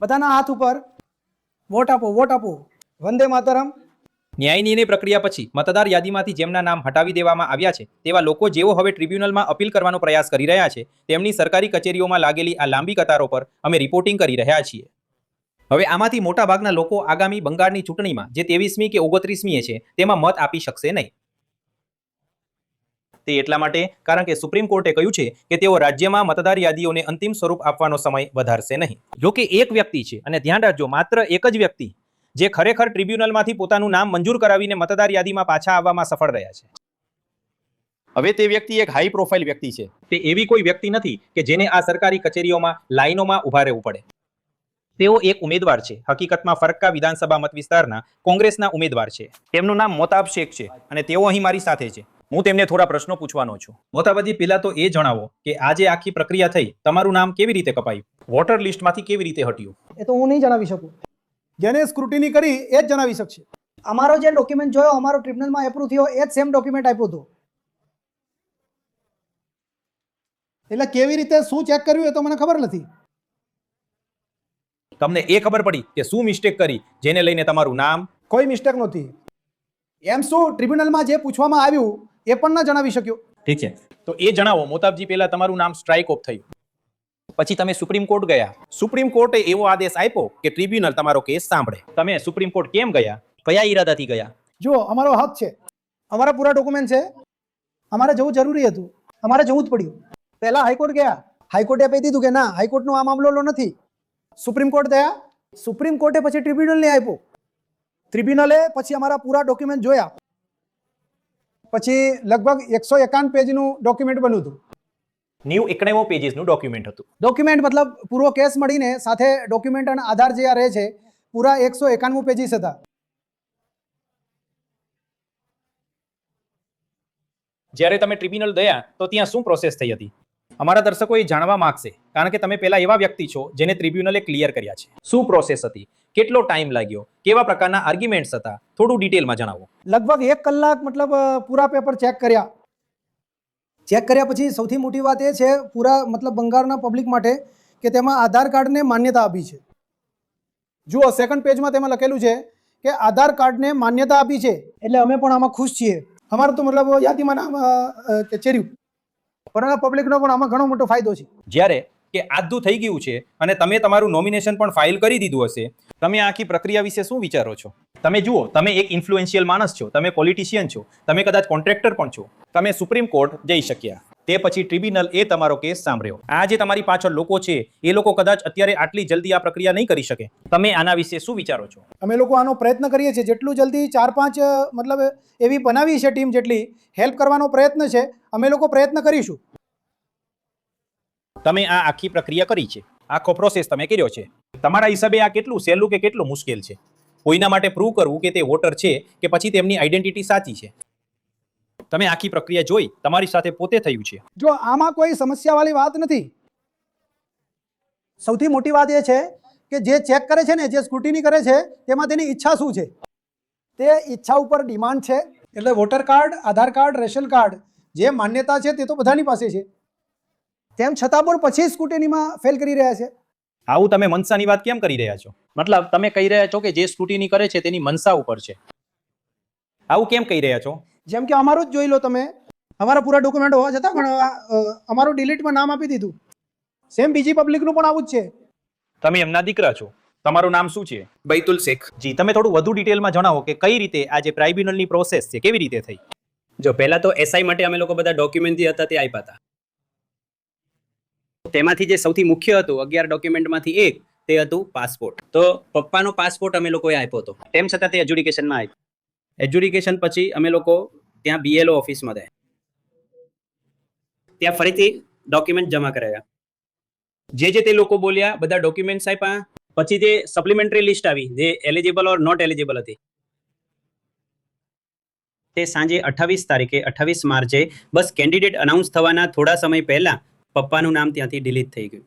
બધાના હાથ ઉપર. વોટ આપો, વોટ આપો. વંદે માતરમ. ન્યાય નિર્ણય પ્રક્રિયા પછી મતદાર યાદીમાંથી જેમના નામ હટાવી દેવામાં આવ્યા છે તેવા લોકો જેઓ હવે ટ્રિબ્યુનલમાં અપીલ કરવાનો પ્રયાસ કરી રહ્યા છે તેમની સરકારી કચેરીઓમાં લાગેલી આ લાંબી કતારો પર અમે રિપોર્ટિંગ કરી રહ્યા છીએ. હવે આમાંથી મોટાભાગના લોકો આગામી બંગાળની ચૂંટણીમાં જે 23મી કે 29મીએ છે તેમાં મત આપી શકશે નહીં. તે એટલા માટે કારણ કે સુપ્રીમ કોર્ટે કહ્યું છે કે તેઓ રાજ્યમાં મતદાર યાદીઓને અંતિમ સ્વરૂપ આપવાનો સમય વધારશે નહીં. જો કે એક વ્યક્તિ છે અને ધ્યાન રાખજો માત્ર એક જ વ્યક્તિ જે ખરેખર ટ્રિબ્યુનલમાંથી પોતાનું નામ મંજૂર કરાવીને મતદાર યાદીમાં પાછા આવવામાં સફળ રહ્યા છે. હવે તે વ્યક્તિ એક હાઈ પ્રોફાઇલ વ્યક્તિ છે. તે એવી કોઈ વ્યક્તિ નથી કે જેને આ સરકારી કચેરીઓમાં લાઈનોમાં ઊભા રહેવું પડે. તેઓ એક ઉમેદવાર છે. હકીકતમાં ફરક્કા વિધાનસભા મત વિસ્તારના કોંગ્રેસના ઉમેદવાર છે. તેમનું નામ મોતાબ શેખ છે અને તેઓ અહીં મારી સાથે છે. હું તેમને થોડા પ્રશ્નો પૂછવાનો છું. મોતાબાજી પહેલા તો એ જણાવો કે આ જે આખી પ્રક્રિયા થઈ તમારું નામ કેવી રીતે કપાયું, વોટર લિસ્ટમાંથી કેવી રીતે હટ્યું? એ તો હું નહીં જણાવી શકું. જેને સ્ક્રુટિની કરી એ જ જણાવી શકશે. અમારો જે ડોક્યુમેન્ટ જોયો, અમારો ટ્રિબ્યુનલમાં એપ્રુવ થયો, એ જ સેમ ડોક્યુમેન્ટ આપ્યો હતો. એટલે કેવી રીતે શું ચેક કર્યું એ તો મને ખબર નથી. તમને એ ખબર પડી કે શું મિસ્ટેક કરી જેને લઈને તમારું નામ? કોઈ મિસ્ટેક નહોતી. એમ શું ટ્રિબ્યુનલમાં જે પૂછવામાં આવ્યું એ પણ ન જણાવી શક્યો. ઠીક છે, તો એ જણાવો મોતાબજી પહેલા તમારું નામ સ્ટ્રાઇક ઓફ થયું, પછી તમે સુપ્રીમ કોર્ટ ગયા. સુપ્રીમ કોર્ટે એવો આદેશ આપ્યો કે ટ્રિબ્યુનલ તમારો કેસ સાંભળે. તમે સુપ્રીમ કોર્ટ કેમ ગયા, કયા ઈરાદાથી ગયા? જો અમારો હક છે, અમારા પૂરા ડોક્યુમેન્ટ છે, અમારે જવું જરૂરી હતું, અમારે જવું જ પડ્યું. પહેલા હાઈકોર્ટ ગયા, હાઈકોર્ટે આપી દીધું કે ના હાઈકોર્ટનો આ મામલો નથી. સુપ્રીમ કોર્ટ ગયા, સુપ્રીમ કોર્ટે પછી ટ્રિબ્યુનલને આપ્યો. ટ્રિબ્યુનલે પછી અમારા પૂરા ડોક્યુમેન્ટ જોયા, પછી લગભગ 151 પેજનું ડોક્યુમેન્ટ બન્યું હતું. 91 પેજીસનું ડોક્યુમેન્ટ હતું. ડોક્યુમેન્ટ મતલબ પૂરો કેસ મળીને સાથે ડોક્યુમેન્ટ અને આધાર જે આ રહે છે પૂરા 191 પેજીસ હતા. જ્યારે તમે ટ્રિબ્યુનલ ગયા તો ત્યાં શું પ્રોસેસ થઈ હતી? અમારા દર્શકો એ જાણવા માંગશે કારણ કે તમે પહેલા એવા વ્યક્તિ છો જેને ટ્રિબ્યુનલે ક્લિયર કર્યા છે. શું પ્રોસેસ હતી, કેટલો ટાઈમ લાગ્યો, કેવા પ્રકારના આર્ગ્યુમેન્ટ્સ હતા, થોડું ડિટેલમાં જણાવો. લગભગ 1 કલાક મતલબ પૂરા પેપર ચેક કર્યા. ચેક કર્યા પછી સૌથી મોટી વાત એ છે પૂરા મતલબ બંગાળના પબ્લિક માટે કે તેમાં આધાર કાર્ડને માન્યતા આપી છે. જુઓ સેકન્ડ પેજમાં તેમાં લખેલું છે કે આધાર કાર્ડને માન્યતા આપી છે, એટલે અમે પણ આમાં ખુશ છીએ. અમારું તો મતલબ યાદીમાં નામ ચેર્યું, પણ પબ્લિકનો પણ આમાં ઘણો મોટો ફાયદો છે. જ્યારે કે આદું થઈ ગયું છે અને તમે તમારું નોમિનેશન પણ ફાઇલ કરી દીધું હશે, તમે આખી પ્રક્રિયા વિશે શું વિચારો છો? તમે જુઓ, તમે એક ઇન્ફ્લુએન્શિયલ માણસ છો, તમે પોલિટિશિયન છો, તમે કદાચ કોન્ટ્રાક્ટર પણ છો, તમે સુપ્રીમ કોર્ટ જઈ શક્યા. તે પછી ટ્રિબ્યુનલ એ તમારો કેસ સાંભળ્યો. આ જે તમારી પાછળ લોકો છે એ લોકો કદાચ અત્યારે આટલી જલ્દી આ પ્રક્રિયા નહીં કરી શકે. તમે આના વિશે શું વિચારો છો? અમે લોકો આનો પ્રયત્ન કરીએ છીએ, જેટલું જલ્દી 4-5 મતલબ એવી બનાવી છે ટીમ, જેટલી હેલ્પ કરવાનો પ્રયત્ન છે, અમે લોકો પ્રયત્ન કરીશું. તમે આ આખી પ્રક્રિયા કરી છે, આખો પ્રોસેસ તમે કર્યો છે. તમારા હિસાબે આ કેટલું સહેલું કે કેટલું મુશ્કેલ છે કોઈના માટે પ્રૂવ કરવું કે તે વોટર છે કે પછી તેમની આઈડેન્ટિટી સાચી છે? તમે આખી પ્રક્રિયા જોઈ, તમારી સાથે પોતે થયું છે. જો આમાં કોઈ સમસ્યાવાળી વાત નથી. સૌથી મોટી વાત એ છે કે જે ચેક કરે છે ને, જે સ્ક્રુટિની કરે છે, તેમાં તેની ઈચ્છા શું છે, તે ઈચ્છા ઉપર ડિમાન્ડ છે. એટલે વોટર કાર્ડ, આધાર કાર્ડ, રેશન કાર્ડ જે માન્યતા છે તે તો બધાની પાસે છે, તેમ છતાં પણ પછી સ્ક્રુટિનીમાં ફેલ કરી રહ્યા છે. આવું તમે મનસાની વાત કેમ કરી રહ્યા છો? મતલબ તમે કહી રહ્યા છો કે જે સ્ક્રુટિની કરે છે તેની મનસા ઉપર છે. આવું કેમ કહી રહ્યા છો? જેમ કે અમારું જ જોઈ લો તમે, અમારા પૂરા ડોક્યુમેન્ટ હોવા છતાં પણ અમારું ડિલીટમાં નામ આપી દીધું. સેમ બીજી પબ્લિકનું પણ આવું જ છે. તમે એમના દીકરા છો, તમારું નામ શું છે? બૈતુલ શેખ. જી, તમે થોડું વધુ ડિટેલમાં જણાવો કે કઈ રીતે આ જે ટ્રાઇબ્યુનલની પ્રોસેસ છે કેવી રીતે થઈ? જો પહેલા તો એસઆઈ માટે અમે લોકો બધા ડોક્યુમેન્ટ જે હતા તે આપ્યા હતા. તેમાંથી જે સૌથી મુખ્ય હતું 11 ડોક્યુમેન્ટમાંથી એક તે હતું પાસપોર્ટ. તો પપ્પાનો પાસપોર્ટ અમે લોકોએ આપ્યો હતો, તેમ છતાં તે એજ્યુડિકેશનમાં આપ્યો. એજ્યુડિકેશન પછી અમે લોકો ત્યાં BLO ઓફિસમાં ગયા, ત્યાં ફરીથી ડોક્યુમેન્ટ જમા કરાવ્યા. જે તે લોકો બોલ્યા બધા ડોક્યુમેન્ટ્સ આપ્યા. પછી જે સપ્લિમેન્ટરી લિસ્ટ આવી જે એલિજિબલ ઓર નોટ એલિજિબલ હતી, તે સાંજે 28 તારીખે 28 માર્ચે બસ કેન્ડિડેટ અનાઉન્સ થવાના થોડા સમય પહેલા પપ્પાનું નામ ત્યાંથી ડિલીટ થઈ ગયું.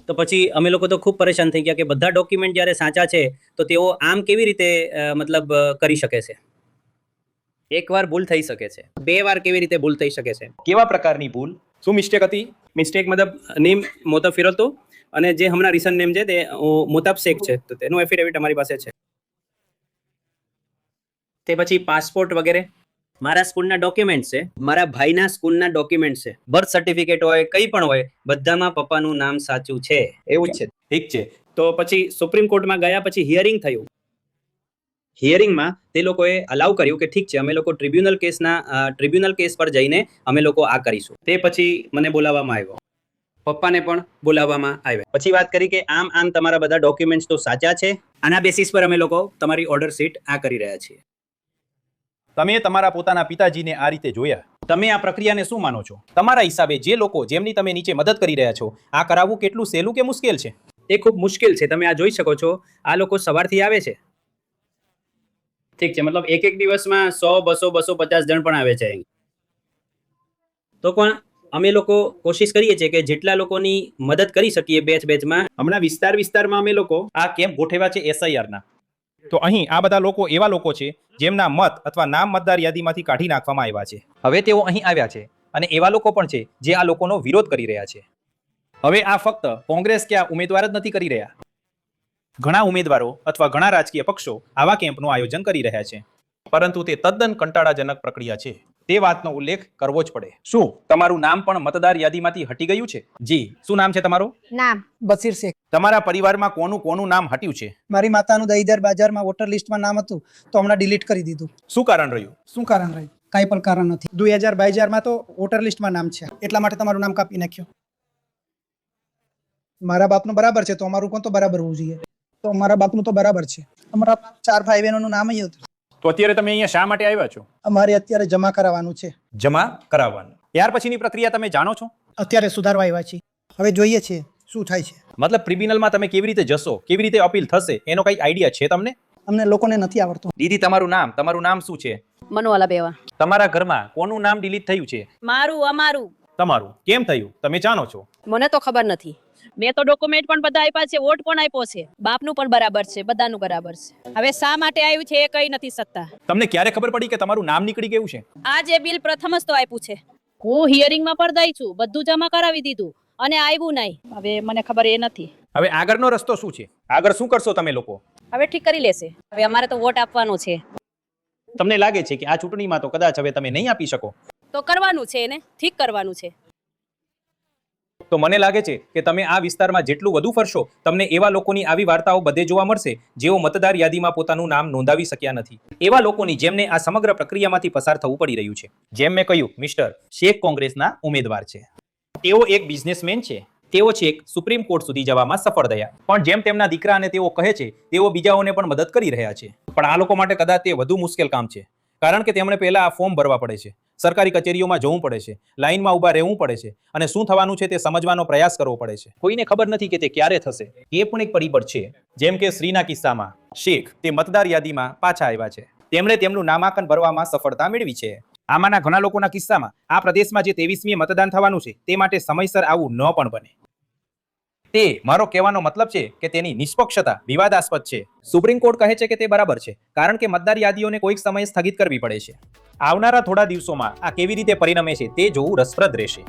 તો પછી અમે લોકો તો ખૂબ પરેશાન થઈ ગયા કે બધા ડોક્યુમેન્ટ જ્યારે સાચા છે તો તેઓ આમ કેવી રીતે મતલબ કરી શકે છે? એકવાર ભૂલ થઈ શકે છે, 2 વાર કેવી રીતે ભૂલ થઈ શકે છે? કેવા પ્રકારની ભૂલ? શું મિસ્ટેક હતી? મિસ્ટેક મતલબ નેમ મોતફિર હતું અને જે હમણાં રિસન્ટ નેમ છે તે મોતાબ શેખ છે, તો તેનું એફિડેવિટ અમારી પાસે છે. તે પછી પાસપોર્ટ વગેરે, મારા સ્કૂલના ડોક્યુમેન્ટ છે, મારા ભાઈના સ્કૂલના ડોક્યુમેન્ટ છે, બર્થ સર્ટિફિકેટ હોય, કંઈ પણ હોય, બધામાં પપ્પાનું નામ સાચું છે. એવું જ છે. ઠીક છે. તો પછી સુપ્રીમ કોર્ટમાં ગયા પછી હિયરિંગ થયું. હિયરિંગમાં તે લોકોએ અલાઉ કર્યું કે ઠીક છે, અમે લોકો ટ્રિબ્યુનલ કેસ પર જઈને અમે લોકો આ કરીશું. તે પછી મને બોલાવવામાં આવ્યો, પપ્પાને પણ બોલાવવામાં આવ્યા. પછી વાત કરી કે આમ તમારા બધા ડોક્યુમેન્ટ્સ તો સાચા છે, આના બેસિસ પર અમે લોકો તમારી ઓર્ડર શીટ આ કરી રહ્યા છીએ. તમે તમારા પોતાના પિતાજીને આ રીતે જોયા, તમે આ પ્રક્રિયાને શું માનો છો? તમારા હિસાબે જે લોકો જેમની તમે નીચે મદદ કરી રહ્યા છો, આ કરાવવું કેટલું સહેલું કે મુશ્કેલ છે? એ ખૂબ મુશ્કેલ છે. તમે આ જોઈ શકો છો, આ લોકો સવારથી આવે છે. ઠીક છે, મતલબ એક દિવસમાં 100, 200, 250 જણ પણ આવે છે. તો પણ અમે લોકો કોશિશ કરીએ છીએ કે જેટલા લોકોની મદદ કરી શકીએ બેચમાં. હમણાં વિસ્તારમાં અમે લોકો આ કેમ્પ ગોઠવ્યા છે SIR ના. તો અહીં આ બધા લોકો એવા લોકો છે જેમના મત અથવા નામ મતદાર યાદીમાંથી કાઢી નાખવામાં આવ્યા છે. હવે તેઓ અહીં આવ્યા છે અને એવા લોકો પણ છે જે આ લોકોનો વિરોધ કરી રહ્યા છે. હવે આ ફક્ત કોંગ્રેસ કે આ ઉમેદવાર જ નથી કરી રહ્યા. ઘણા ઉમેદવારો અથવા ઘણા રાજકીય પક્ષો આવા કેમ્પનું આયોજન કરી રહ્યા છે, પરંતુ તે તદ્દન કંટાળાજનક પ્રક્રિયા છે. તે વાતનો ઉલ્લેખ કરવો જ પડે. શું તમારું નામ પણ મતદાર યાદીમાંથી હટી ગયું છે? જી, શું નામ છે તમારું? નામ બશીર શેખ. તમારા પરિવારમાં કોનું નામ હટ્યું છે? મારી માતાનું દહીદર બાજારમાં વોટર લિસ્ટમાં નામ હતું, તો હમણાં ડિલીટ કરી દીધું. શું કારણ રહ્યું? શું કારણ રહ્યું? કાંઈ પણ કારણ નથી. 2022 તો વોટર લિસ્ટમાં નામ છે, એટલા માટે તમારું નામ કાપી નાખ્યું. મારા બાપનું બરાબર છે, તો અમારું પણ તો બરાબર હોવું જોઈએ. તો મારા બાપનું તો બરાબર છે. અમારા 4 ભાઈ બહેનોનું નામ અહીં હતું. તો અત્યારે તમે અહીંયા શા માટે આવ્યા છો? અમારે અત્યારે જમા કરાવવાનું છે. જમા કરાવવાનું. ત્યાર પછીની પ્રક્રિયા તમે જાણો છો? અત્યારે સુધારવા આવ્યા છીએ. હવે જોઈએ છીએ શું થાય છે. મતલબ ટ્રિબ્યુનલમાં તમે કેવી રીતે જશો, કેવી રીતે અપીલ થશે, એનો કઈ આઈડિયા છે તમને? અમને લોકોને નથી આવડતું. દીદી, તમારું નામ શું છે? મનુવાલા બેવા. તમારા ઘરમાં કોનું નામ ડિલીટ થયું છે? અમારું. તમારું. કેમ થયું તમે જાણો છો? મને તો ખબર નથી. મેં તો ડોક્યુમેન્ટ પણ બધા આપ્યા છે, વોટ પણ આપ્યો છે, બાપનું પણ બરાબર છે, બધાનું બરાબર છે. હવે શા માટે આવ્યું છે એ કઈ નથી શકતા. તમને ક્યારે ખબર પડી કે તમારું નામ નીકળી ગયું છે? આ જે બિલ પ્રથમ જ તો આપ્યું છે. હું હિયરિંગમાં પડદાઈ છું, બધું જમા કરાવી દીધું અને આવ્યું નહીં. હવે મને ખબર એ નથી. હવે આગળનો રસ્તો શું છે? આગળ શું કરશો તમે લોકો? હવે ઠીક કરી લેશે. હવે અમારે તો વોટ આપવાનો છે. તમને લાગે છે કે આ ચૂંટણીમાં તો કદાચ હવે તમે નહીં આપી શકો? તો કરવાનું છે એને, ઠીક કરવાનું છે. તો મને લાગે છે કે તમે આ વિસ્તારમાં જેટલું વધુ ફરશો, તમને એવા લોકોની આવી વાર્તાઓ બધે જોવા મળશે જેઓ મતદાર યાદીમાં પોતાનું નામ નોંધાવી શક્યા નથી. એવા લોકોની જેમને આ સમગ્ર પ્રક્રિયામાંથી પસાર થવું પડી રહ્યું છે. જેમ મેં કહ્યું, મિસ્ટર શેખ કોંગ્રેસના ઉમેદવાર છે. તેઓ એક બિઝનેસમેન છે. તેઓ છેક સુપ્રીમ કોર્ટ સુધી જવામાં સફળ થયા, પણ જેમ તેમના દીકરા અને તેઓ કહે છે, તેઓ બીજાઓને પણ મદદ કરી રહ્યા છે. પણ આ લોકો માટે કદાચ તે વધુ મુશ્કેલ કામ છે, કારણ કે તેમણે પહેલા આ ફોર્મ ભરવા પડે છે, સરકારી કચેરીઓમાં જવું પડે છે, લાઇનમાં ઊભા રહેવું પડે છે અને શું થવાનું છે તે સમજવાનો પ્રયાસ કરવો પડે છે. કોઈને ખબર નથી કે તે ક્યારે થશે. એ પણ એક પરિબળ છે. જેમ કે શ્રીના કિસ્સામાં શેખ તે મતદાર યાદીમાં પાછા આવ્યા છે. તેમણે તેમનું નામાંકન ભરવામાં સફળતા મેળવી છે. આમાંના ઘણા લોકોના કિસ્સામાં આ પ્રદેશમાં જે 23મીએ મતદાન થવાનું છે તે માટે સમયસર આવું ન પણ બને. તે મારો કહેવાનો મતલબ છે કે તેની નિષ્પક્ષતા વિવાદાસ્પદ છે. સુપ્રીમ કોર્ટ કહે છે કે તે બરાબર છે, કારણ કે મતદાર યાદીઓને કોઈક સમયે સ્થગિત કરવી પડે છે. આવનારા થોડા દિવસોમાં આ કેવી રીતે પરિણમે છે તે જોવું રસપ્રદ રહેશે.